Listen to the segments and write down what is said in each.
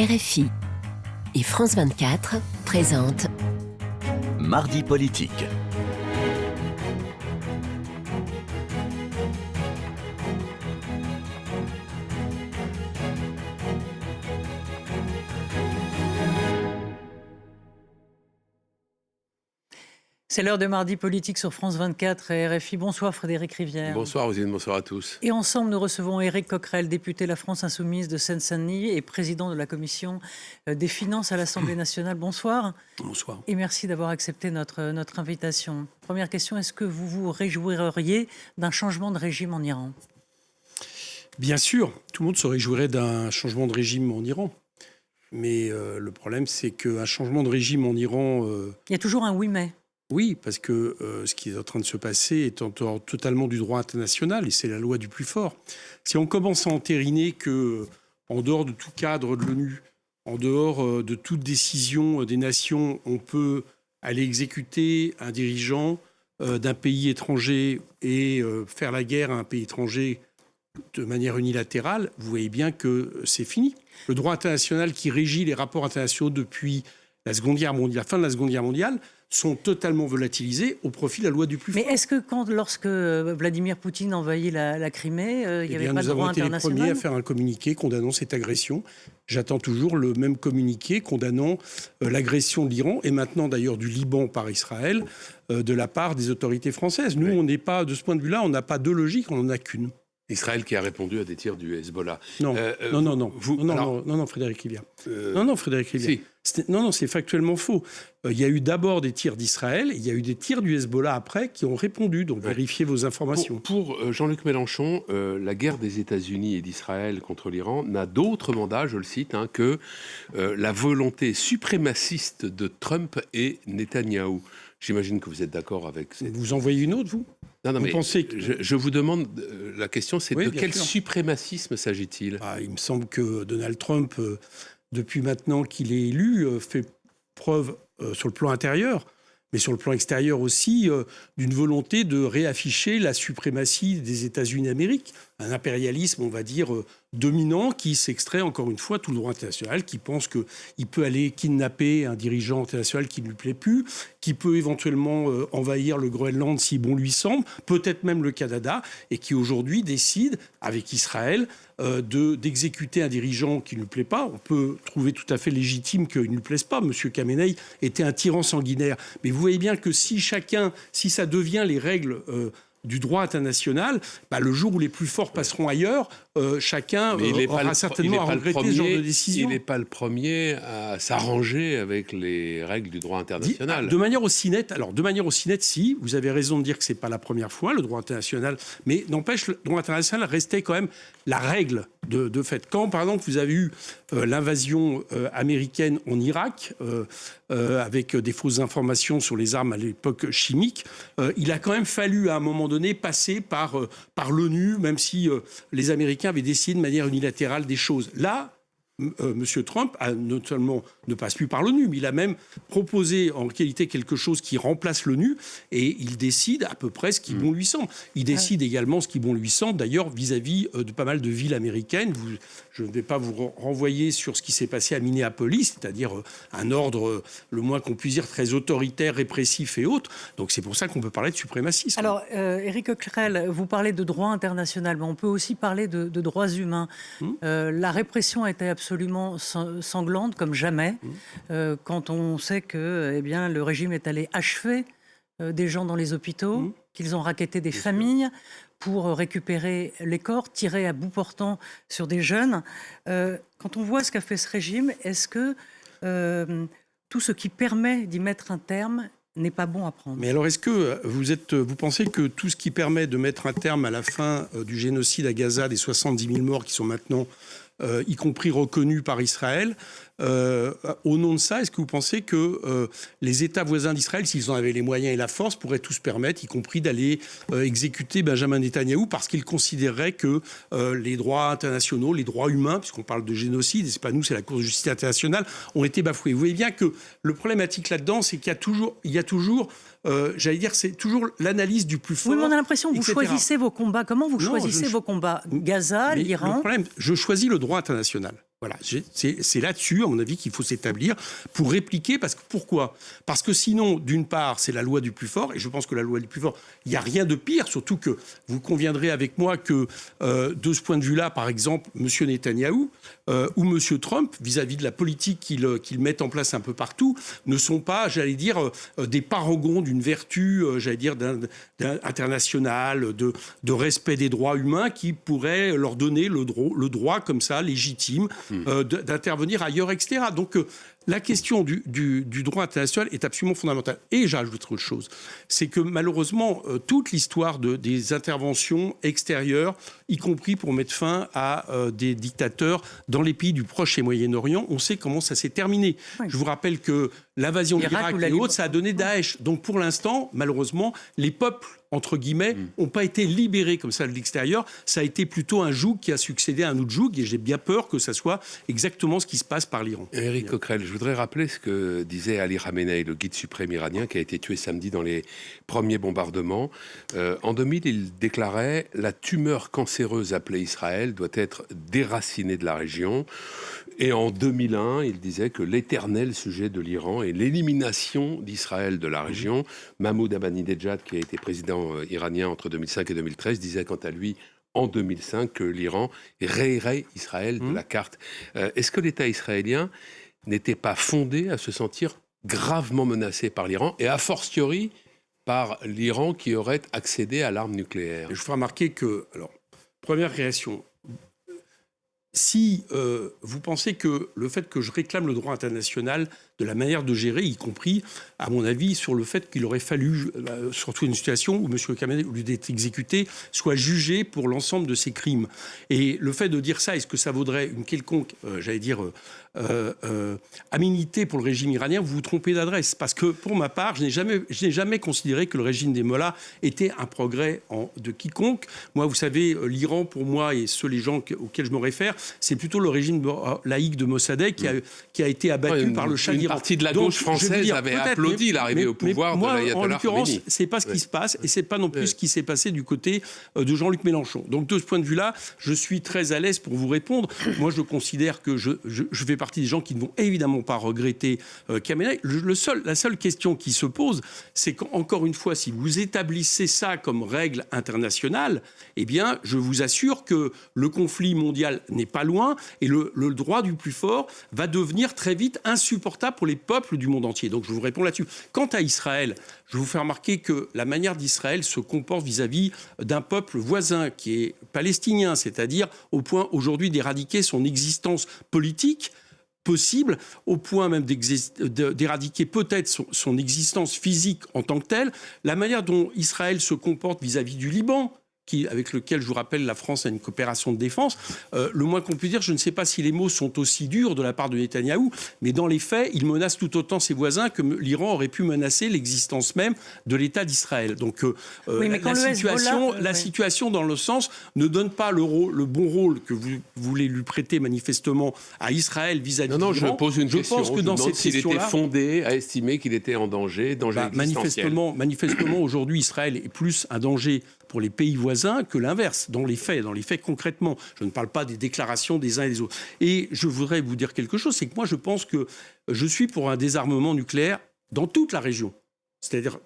RFI et France 24 présentent Mardi politique. C'est l'heure de Mardi politique sur France 24 et RFI. Bonsoir Frédéric Rivière. Bonsoir Rosine, bonsoir à tous. Et ensemble, nous recevons Éric Coquerel, député La France Insoumise de Seine-Saint-Denis et président de la commission des finances à l'Assemblée nationale. Bonsoir. Bonsoir. Et merci d'avoir accepté notre invitation. Première question, est-ce que vous vous réjouiriez d'un changement de régime en Iran ? Bien sûr, tout le monde se réjouirait d'un changement de régime en Iran. Mais le problème, c'est qu'un changement de régime en Iran... Il y a toujours un oui mais. Oui, parce que ce qui est en train de se passer est totalement du droit international et c'est la loi du plus fort. Si on commence à entériner que, en dehors de tout cadre de l'ONU, en dehors de toute décision des nations, on peut aller exécuter un dirigeant d'un pays étranger et faire la guerre à un pays étranger de manière unilatérale, vous voyez bien que c'est fini. Le droit international qui régit les rapports internationaux depuis la fin de la Seconde Guerre mondiale, sont totalement volatilisés au profit de la loi du plus fort. Mais est-ce que lorsque Vladimir Poutine envahit la Crimée, il n'y avait pas de droit international ? Nous avons été les premiers à faire un communiqué condamnant cette agression. J'attends toujours le même communiqué condamnant l'agression de l'Iran et maintenant d'ailleurs du Liban par Israël de la part des autorités françaises. Nous, on n'est pas, de ce point de vue-là, on n'a pas deux logiques, on n'en a qu'une. Israël qui a répondu à des tirs du Hezbollah. Non, Frédéric Rivière. Frédéric Rivière. Si. Non, c'est factuellement faux. Il y a eu d'abord des tirs d'Israël, il y a eu des tirs du Hezbollah après qui ont répondu. Donc vérifiez vos informations. Pour Jean-Luc Mélenchon, la guerre des États-Unis et d'Israël contre l'Iran n'a d'autre mandat, je le cite, que la volonté suprémaciste de Trump et Netanyahou. J'imagine que vous êtes d'accord avec cette... Vous en voyez une autre, vous ? Non, vous mais pensez que... je vous demande, la question c'est oui, de quel sûr. suprémacisme s'agit-il ? Il me semble que Donald Trump, depuis maintenant qu'il est élu, fait preuve sur le plan intérieur, mais sur le plan extérieur aussi, d'une volonté de réafficher la suprématie des États-Unis d'Amérique. Un impérialisme, on va dire, dominant qui s'extrait, encore une fois, tout le droit international, qui pense qu'il peut aller kidnapper un dirigeant international qui ne lui plaît plus, qui peut éventuellement envahir le Groenland si bon lui semble, peut-être même le Canada, et qui aujourd'hui décide, avec Israël, d'exécuter un dirigeant qui ne lui plaît pas. On peut trouver tout à fait légitime qu'il ne lui plaise pas. M. Khamenei était un tyran sanguinaire. Mais vous voyez bien que si ça devient les règles du droit international, le jour où les plus forts passeront ailleurs, chacun aura certainement à regretter ce genre de décision. Il n'est pas le premier à s'arranger avec les règles du droit international. De manière aussi nette, si, vous avez raison de dire que ce n'est pas la première fois, le droit international, mais n'empêche, le droit international restait quand même la règle de fait. Quand, par exemple, vous avez eu l'invasion américaine en Irak, avec des fausses informations sur les armes à l'époque chimiques, il a quand même fallu, à un moment donné, passer par l'ONU, même si les Américains avaient décidé de manière unilatérale des choses. Là, M. Trump non seulement ne passe plus par l'ONU, mais il a même proposé en réalité quelque chose qui remplace l'ONU et il décide à peu près ce qui bon lui semble. Il décide également ce qui bon lui semble, d'ailleurs, vis-à-vis de pas mal de villes américaines. Je ne vais pas vous renvoyer sur ce qui s'est passé à Minneapolis, c'est-à-dire un ordre, le moins qu'on puisse dire, très autoritaire, répressif et autres. Donc c'est pour ça qu'on peut parler de suprémacisme. Alors, Éric Coquerel, vous parlez de droit international, mais on peut aussi parler de droits humains. La répression était absolument sanglante comme jamais, quand on sait que le régime est allé achever des gens dans les hôpitaux, qu'ils ont racketté des familles pour récupérer les corps, tirer à bout portant sur des jeunes. Quand on voit ce qu'a fait ce régime, est-ce que tout ce qui permet d'y mettre un terme n'est pas bon à prendre? Mais alors, est-ce que vous pensez que tout ce qui permet de mettre un terme à la fin du génocide à Gaza, des 70 000 morts qui sont maintenant y compris reconnus par Israël, au nom de ça, est-ce que vous pensez que les États voisins d'Israël, s'ils en avaient les moyens et la force, pourraient tous se permettre, y compris d'aller exécuter Benjamin Netanyahou, parce qu'ils considéreraient que les droits internationaux, les droits humains, puisqu'on parle de génocide, et c'est pas nous, c'est la Cour de justice internationale, ont été bafoués. Vous voyez bien que le problématique là-dedans, c'est qu'il y a toujours j'allais dire, c'est toujours l'analyse du plus fort. Oui, mais on a l'impression que vous choisissez vos combats. Comment vous choisissez vos combats? Gaza, l'Iran? Le problème, je choisis le droit international. Voilà, c'est là-dessus, à mon avis, qu'il faut s'établir pour répliquer. Pourquoi ? Parce que sinon, d'une part, c'est la loi du plus fort, et je pense que la loi du plus fort, il n'y a rien de pire, surtout que vous conviendrez avec moi que, de ce point de vue-là, par exemple, M. Netanyahou ou M. Trump, vis-à-vis de la politique qu'ils mettent en place un peu partout, ne sont pas, j'allais dire, des parangons d'une vertu, j'allais dire, internationale, de respect des droits humains qui pourrait leur donner le droit comme ça, légitime, d'intervenir ailleurs, etc. Donc, la question du droit international est absolument fondamentale. Et j'ajoute autre chose, c'est que malheureusement, toute l'histoire des interventions extérieures, y compris pour mettre fin à des dictateurs dans les pays du Proche et Moyen-Orient, on sait comment ça s'est terminé. Oui. Je vous rappelle que l'invasion de l'Irak et autres, ça a donné Daesh. Donc pour l'instant, malheureusement, les peuples, entre guillemets, n'ont pas été libérés comme ça de l'extérieur. Ça a été plutôt un joug qui a succédé à un autre joug, et j'ai bien peur que ça soit exactement ce qui se passe par l'Iran. Éric Coquerel, je voudrais rappeler ce que disait Ali Khamenei, le guide suprême iranien, qui a été tué samedi dans les premiers bombardements. En 2000, il déclarait « La tumeur cancéreuse appelée Israël doit être déracinée de la région ». Et en 2001, il disait que l'éternel sujet de l'Iran est l'élimination d'Israël de la région. Mahmoud Ahmadinejad, qui a été président iranien entre 2005 et 2013, disait quant à lui en 2005 que l'Iran rayerait Israël de la carte. Est-ce que l'État israélien n'était pas fondé à se sentir gravement menacé par l'Iran et a fortiori par l'Iran qui aurait accédé à l'arme nucléaire? Je vous ferai remarquer que, alors, première réaction, si vous pensez que le fait que je réclame le droit international de la manière de gérer, y compris, à mon avis, sur le fait qu'il aurait fallu, surtout une situation où M. Khamenei, au lieu d'être exécuté, soit jugé pour l'ensemble de ses crimes. Et le fait de dire ça, est-ce que ça vaudrait une quelconque, aménité pour le régime iranien? Vous vous trompez d'adresse. Parce que, pour ma part, je n'ai jamais considéré que le régime des mollahs était un progrès de quiconque. Moi, vous savez, l'Iran, pour moi, et les gens auxquels je me réfère, c'est plutôt le régime laïque de Mossadegh qui a été abattu par le Shah d'Iran. Une partie de la gauche française avait applaudi l'arrivée au pouvoir de l'ayatollah Khomeini. En l'occurrence, c'est pas ce qui se passe, et c'est pas non plus ce qui s'est passé du côté de Jean-Luc Mélenchon. Donc, de ce point de vue-là, je suis très à l'aise pour vous répondre. Moi, je considère que je fais partie des gens qui ne vont évidemment pas regretter Khamenei. La seule question qui se pose, c'est qu'encore une fois, si vous établissez ça comme règle internationale, eh bien, je vous assure que le conflit mondial n'est pas loin, et le droit du plus fort va devenir très vite insupportable pour les peuples du monde entier. Donc je vous réponds là-dessus. Quant à Israël, je vous fais remarquer que la manière d'Israël se comporte vis-à-vis d'un peuple voisin qui est palestinien, c'est-à-dire au point aujourd'hui d'éradiquer son existence politique possible, au point même d'éradiquer peut-être son existence physique en tant que telle, la manière dont Israël se comporte vis-à-vis du Liban, avec lequel, je vous rappelle, la France a une coopération de défense. Le moins qu'on puisse dire, je ne sais pas si les mots sont aussi durs de la part de Netanyahou, mais dans les faits, il menace tout autant ses voisins que l'Iran aurait pu menacer l'existence même de l'État d'Israël. Donc la situation, dans le sens, ne donne pas le bon rôle que vous voulez lui prêter manifestement à Israël vis-à-vis de l'Iran. Je pose une question. Je pense que dans cette s'il était fondé à estimer qu'il était en danger existentiel. Manifestement, aujourd'hui, Israël est plus un danger pour les pays voisins que l'inverse, dans les faits concrètement. Je ne parle pas des déclarations des uns et des autres. Et je voudrais vous dire quelque chose, c'est que moi je pense que je suis pour un désarmement nucléaire dans toute la région. C'est-à-dire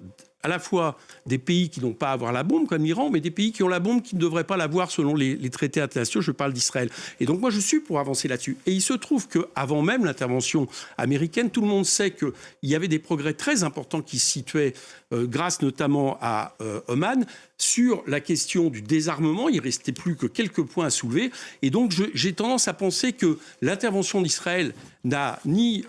à la fois des pays qui n'ont pas à avoir la bombe, comme l'Iran, mais des pays qui ont la bombe qui ne devraient pas l'avoir selon les traités internationaux. Je parle d'Israël. Et donc moi, je suis pour avancer là-dessus. Et il se trouve qu'avant même l'intervention américaine, tout le monde sait qu'il y avait des progrès très importants qui se situaient, grâce notamment à Oman, sur la question du désarmement. Il ne restait plus que quelques points à soulever. Et donc, j'ai tendance à penser que l'intervention d'Israël n'a ni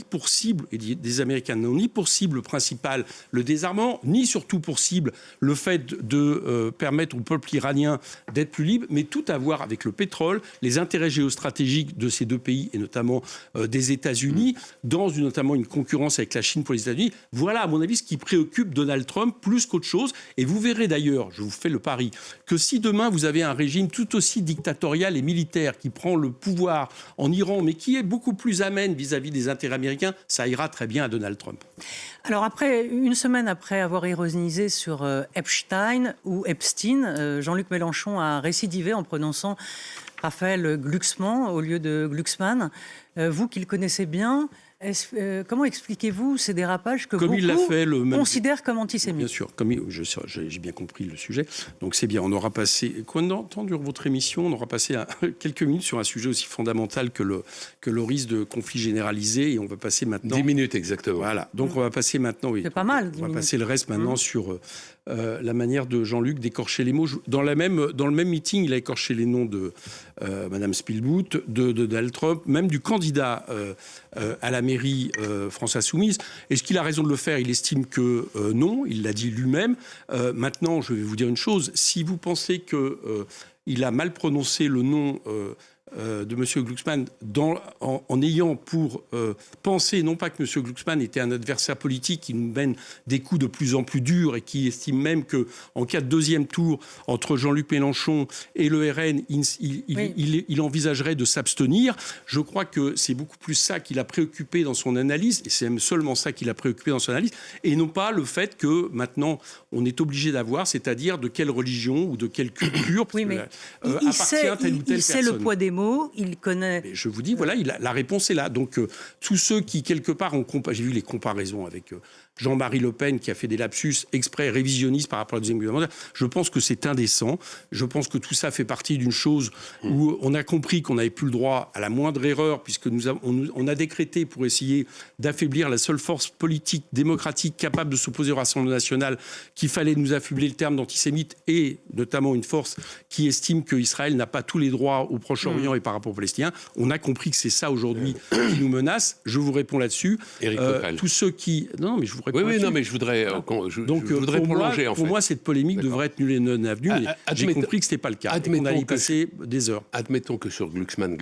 pour cible, et des Américains n'ont ni pour cible principale le désarmement, ni surtout pour cible le fait de permettre au peuple iranien d'être plus libre, mais tout à voir avec le pétrole, les intérêts géostratégiques de ces deux pays, et notamment des États-Unis, dans notamment une concurrence avec la Chine pour les États-Unis. Voilà, à mon avis, ce qui préoccupe Donald Trump plus qu'autre chose. Et vous verrez d'ailleurs, je vous fais le pari, que si demain vous avez un régime tout aussi dictatorial et militaire qui prend le pouvoir en Iran, mais qui est beaucoup plus amène vis-à-vis des intérêts américains, ça ira très bien à Donald Trump. Alors une semaine après avoir ironisé sur Epstein, Jean-Luc Mélenchon a récidivé en prononçant Raphaël Glucksmann au lieu de Glucksmann. Vous qui le connaissez bien, comment expliquez-vous ces dérapages que comme beaucoup il l'a fait, considèrent comme antisémites? Bien sûr, j'ai bien compris le sujet. Donc c'est bien, on aura passé... Combien de temps dure votre émission? On aura passé quelques minutes sur un sujet aussi fondamental que le risque de conflit généralisé, et on va passer maintenant... 10 minutes exactement. Voilà, donc on va passer maintenant... Oui, c'est pas mal. On va passer le reste maintenant sur la manière de Jean-Luc d'écorcher les mots. Dans le même meeting, il a écorché les noms de Madame Spielbout, de Donald Trump, même du candidat à la mairie France Insoumise. Est-ce qu'il a raison de le faire? Il estime que non, il l'a dit lui-même. Maintenant, je vais vous dire une chose. Si vous pensez qu'il a mal prononcé le nom de M. Glucksmann en ayant pour penser, non pas que M. Glucksmann était un adversaire politique qui nous mène des coups de plus en plus durs et qui estime même qu'en cas de deuxième tour entre Jean-Luc Mélenchon et le RN, il envisagerait de s'abstenir. Je crois que c'est beaucoup plus ça qui l'a préoccupé dans son analyse, et c'est même seulement ça qui l'a préoccupé dans son analyse, et non pas le fait que maintenant on est obligé d'avoir, c'est-à-dire de quelle religion ou de quelle culture il sait le poids des mots. Il connaît. Mais je vous dis, voilà, la réponse est là. Donc, tous ceux qui, quelque part, j'ai vu les comparaisons avec Jean-Marie Le Pen, qui a fait des lapsus exprès révisionnistes par rapport à la Deuxième Guerre mondiale. Je pense que c'est indécent. Je pense que tout ça fait partie d'une chose où on a compris qu'on n'avait plus le droit à la moindre erreur, puisque on a décrété, pour essayer d'affaiblir la seule force politique démocratique capable de s'opposer au Rassemblement national, qu'il fallait nous affubler le terme d'antisémite, et notamment une force qui estime qu'Israël n'a pas tous les droits au Proche-Orient et par rapport aux Palestiniens. On a compris que c'est ça aujourd'hui qui nous menace. Je vous réponds là-dessus. Tous ceux qui... Non, mais je vous réponds oui, non, mais je voudrais, je voudrais prolonger. Pour moi, cette polémique devrait être nulle et non avenue. J'ai compris que ce n'était pas le cas. On allait y passer des heures. Admettons que sur Glucksmann,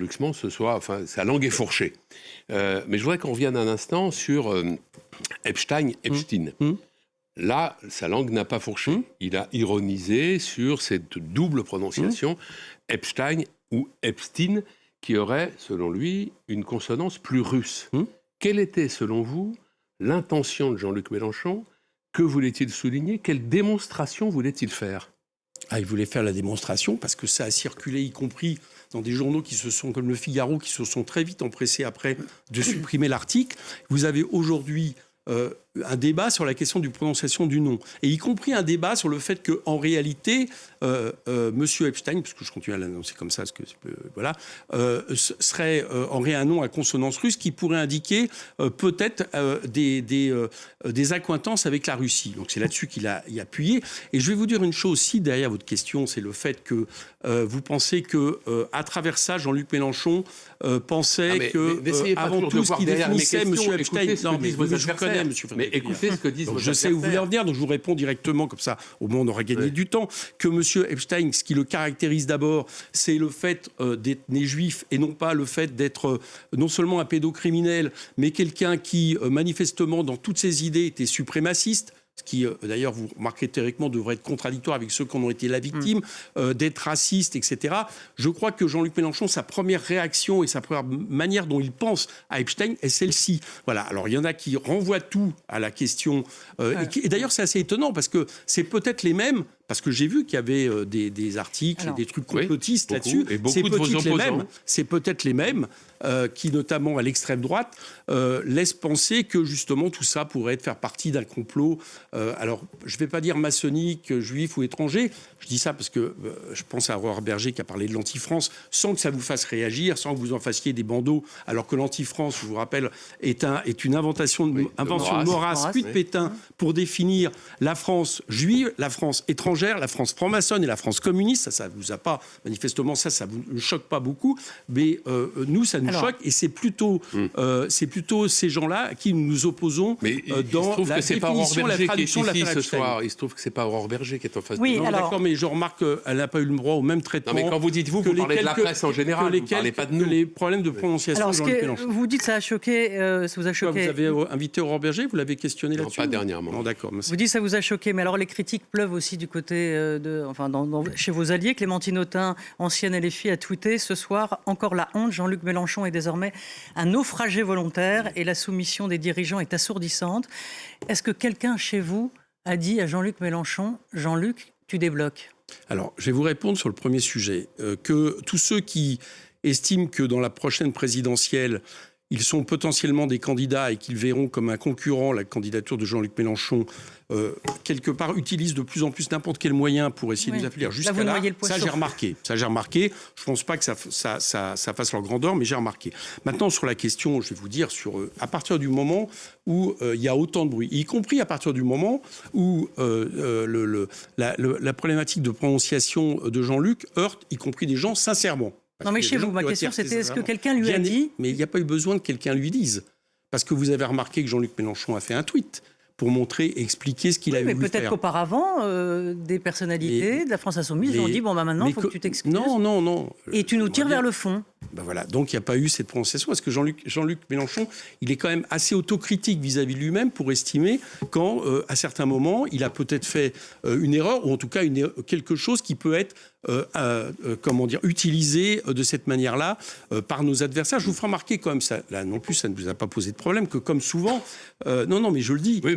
sa langue est fourchée. Mais je voudrais qu'on revienne un instant sur Epstein. Là, sa langue n'a pas fourché. Il a ironisé sur cette double prononciation, Epstein ou Epstein, qui aurait, selon lui, une consonance plus russe. Quelle était, selon vous, l'intention de Jean-Luc Mélenchon? Que voulait-il souligner? Quelle démonstration voulait-il faire? Il voulait faire la démonstration parce que ça a circulé, y compris dans des journaux comme Le Figaro, qui se sont très vite empressés après de supprimer l'article. Vous avez aujourd'hui un débat sur la question du prononciation du nom, et y compris un débat sur le fait qu'en réalité, Monsieur Epstein, puisque je continue à l'annoncer comme ça, parce que serait aurait un nom à consonance russe qui pourrait indiquer peut-être des accointances avec la Russie. Donc c'est là-dessus qu'il a appuyé. Et je vais vous dire une chose aussi derrière votre question, c'est le fait que vous pensez que à travers ça, Jean-Luc Mélenchon pensait avant tout ce qui définissait M. Epstein. Non, mais je vous connais, monsieur. Mais écoutez ce que disent vos adversaires. Je sais où vous voulez en venir, donc je vous réponds directement, comme ça, au moins on aura gagné du temps. Que M. Epstein, ce qui le caractérise d'abord, c'est le fait d'être né juif, et non pas le fait d'être non seulement un pédocriminel, mais quelqu'un qui, manifestement, dans toutes ses idées, était suprémaciste. Ce qui, d'ailleurs, vous remarquez théoriquement, devrait être contradictoire avec ceux qui en ont été la victime, d'être raciste, etc. Je crois que Jean-Luc Mélenchon, sa première réaction et sa première manière dont il pense à Epstein est celle-ci. Voilà. Alors, il y en a qui renvoient tout à la question. Et d'ailleurs, c'est assez étonnant parce que c'est peut-être les mêmes. Parce que j'ai vu qu'il y avait des articles, des trucs complotistes là-dessus. C'est peut-être les mêmes qui, notamment à l'extrême droite, laissent penser que justement tout ça pourrait faire partie d'un complot. Alors, je ne vais pas dire maçonnique, juif ou étranger. Je dis ça parce que je pense à Aurore Berger qui a parlé de l'anti-France, sans que ça vous fasse réagir, sans que vous en fassiez des bandeaux, alors que l'anti-France, je vous rappelle, est une invention de Maurras, puis de Pétain, pour définir la France juive, la France étrangère, la France franc-maçonne et la France communiste. Ça vous a pas, manifestement, ça vous choque pas beaucoup, mais nous, ça nous choque, et c'est plutôt ces gens-là à qui nous nous opposons dans la définition, la traduction de l'affaire Epstein. Il se trouve que c'est pas Aurore Berger qui est en face de nous. D'accord, mais je remarque qu'elle n'a pas eu le droit au même traitement. Non, mais quand vous dites vous parlez de la presse en général, vous ne parlez pas de nous. Les problèmes de prononciation. Alors, vous dites ça a choqué, ça vous a choqué. Vous avez invité Aurore Berger, vous l'avez questionné là-dessus? Non, pas dernièrement. Non, d'accord. Vous dites ça vous a choqué, mais alors les critiques pleuvent aussi du côté chez vos alliés. Clémentine Autain, ancienne LFI, a tweeté ce soir: encore la honte, Jean-Luc Mélenchon est désormais un naufragé volontaire et la soumission des dirigeants est assourdissante. Est-ce que quelqu'un chez vous a dit à Jean-Luc Mélenchon: Jean-Luc, tu débloques? Alors, je vais vous répondre sur le premier sujet. Que tous ceux qui estiment que dans la prochaine présidentielle, ils sont potentiellement des candidats et qu'ils verront comme un concurrent la candidature de Jean-Luc Mélenchon, quelque part, utilisent de plus en plus n'importe quel moyen pour essayer de nous affaiblir. Jusqu'à là, ça j'ai remarqué. Je ne pense pas que ça fasse leur grandeur, mais j'ai remarqué. Maintenant, sur la question, je vais vous dire, à partir du moment où il y a autant de bruit, y compris à partir du moment où la problématique de prononciation de Jean-Luc heurte, y compris des gens, sincèrement. Non, mais chez vous, ma question, c'était est-ce que quelqu'un lui a dit... Mais il n'y a pas eu besoin que quelqu'un lui dise. Parce que vous avez remarqué que Jean-Luc Mélenchon a fait un tweet pour montrer et expliquer ce qu'il a voulu faire. Mais peut-être qu'auparavant, des personnalités de la France Insoumise ont dit « Bon, maintenant, il faut que tu t'excuses. » Non. Et tu nous tires vers le fond. Ben voilà, donc il n'y a pas eu cette prononciation, parce que Jean-Luc Mélenchon, il est quand même assez autocritique vis-à-vis de lui-même pour estimer quand, à certains moments, il a peut-être fait une erreur, ou en tout cas quelque chose qui peut être utilisé de cette manière-là par nos adversaires. Je vous ferai remarquer quand même, ça, là non plus, ça ne vous a pas posé de problème, que comme souvent, non, mais je le dis, oui,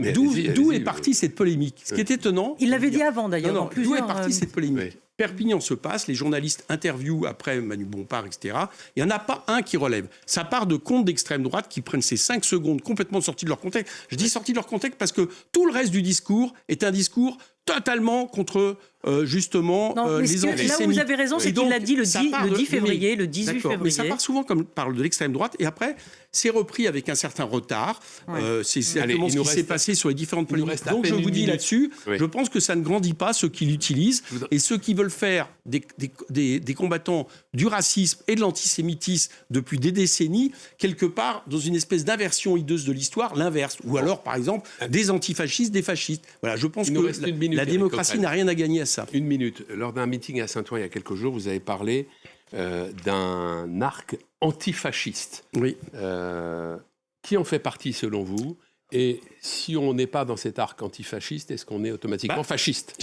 d'où est partie cette polémique. Ce qui est étonnant... Il l'avait dit avant, d'ailleurs. D'où est partie cette polémique. Perpignan se passe, les journalistes interviewent après Manu Bompard, etc. Il n'y en a pas un qui relève. Ça part de comptes d'extrême droite qui prennent ces 5 secondes complètement sorties de leur contexte. Je dis sorties de leur contexte parce que tout le reste du discours est un discours totalement contre, justement, les antisémites. Là où vous avez raison, c'est qu'il l'a dit le 10 février, le 18 février. Mais ça part souvent comme parle de l'extrême droite, et après, c'est repris avec un certain retard. C'est exactement ce qui s'est passé sur les différentes polémiques. Donc je vous dis là-dessus, je pense que ça ne grandit pas ceux qui l'utilisent, et ceux qui veulent faire des combattants du racisme et de l'antisémitisme depuis des décennies, quelque part, dans une espèce d'inversion hideuse de l'histoire, l'inverse. Ou alors, par exemple, des antifascistes, des fascistes. Voilà, je pense que la démocratie n'a rien à gagner à ça. Une minute. Lors d'un meeting à Saint-Ouen il y a quelques jours, vous avez parlé d'un arc antifasciste. Oui. Qui en fait partie selon vous? Et si on n'est pas dans cet arc antifasciste, est-ce qu'on est automatiquement fasciste?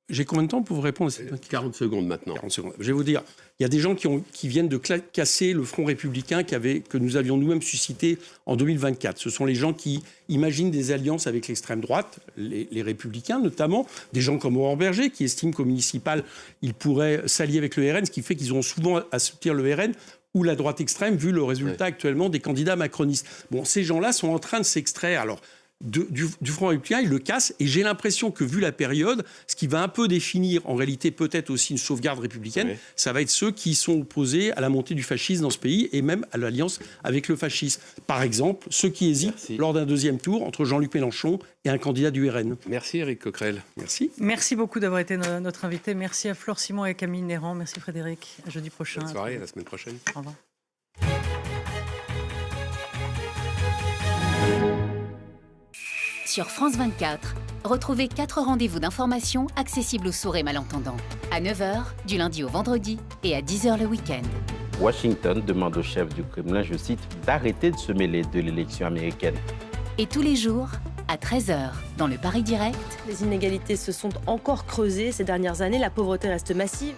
J'ai combien de temps pour vous répondre à cette question? 40 secondes maintenant. 40 secondes. Je vais vous dire, il y a des gens qui viennent de casser le front républicain que nous avions nous-mêmes suscité en 2024. Ce sont les gens qui imaginent des alliances avec l'extrême droite, les républicains notamment, des gens comme Aurore Berger qui estiment qu'au municipal, ils pourraient s'allier avec le RN, ce qui fait qu'ils auront souvent à soutenir le RN ou la droite extrême, vu le résultat actuellement des candidats macronistes. Bon, ces gens-là sont en train de s'extraire. Alors, du Front républicain, ils le cassent, et j'ai l'impression que, vu la période, ce qui va un peu définir, en réalité, peut-être aussi une sauvegarde républicaine, ça va être ceux qui sont opposés à la montée du fascisme dans ce pays, et même à l'alliance avec le fascisme. Par exemple, ceux qui hésitent lors d'un deuxième tour entre Jean-Luc Mélenchon et un candidat du RN. Merci Éric Coquerel. Merci. Merci beaucoup d'avoir été notre invité. Merci à Flore Simon et Camille Néran. Merci Frédéric. À jeudi prochain. Bonne soirée, à la semaine prochaine. Au revoir. Sur France 24, retrouvez 4 rendez-vous d'information accessibles aux sourds et malentendants. À 9h, du lundi au vendredi, et à 10h le week-end. Washington demande au chef du Kremlin, je cite, d'arrêter de se mêler de l'élection américaine. Et tous les jours, à 13h, dans le Paris Direct. Les inégalités se sont encore creusées ces dernières années, la pauvreté reste massive.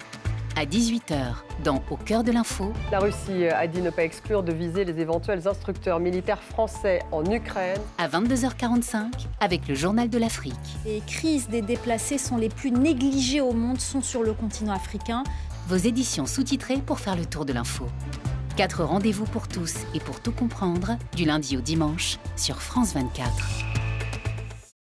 À 18h, dans Au cœur de l'info. La Russie a dit ne pas exclure de viser les éventuels instructeurs militaires français en Ukraine. À 22h45, avec le Journal de l'Afrique. Les crises des déplacés sont les plus négligées au monde, sont sur le continent africain. Vos éditions sous-titrées pour faire le tour de l'info. 4 rendez-vous pour tous et pour tout comprendre, du lundi au dimanche, sur France 24.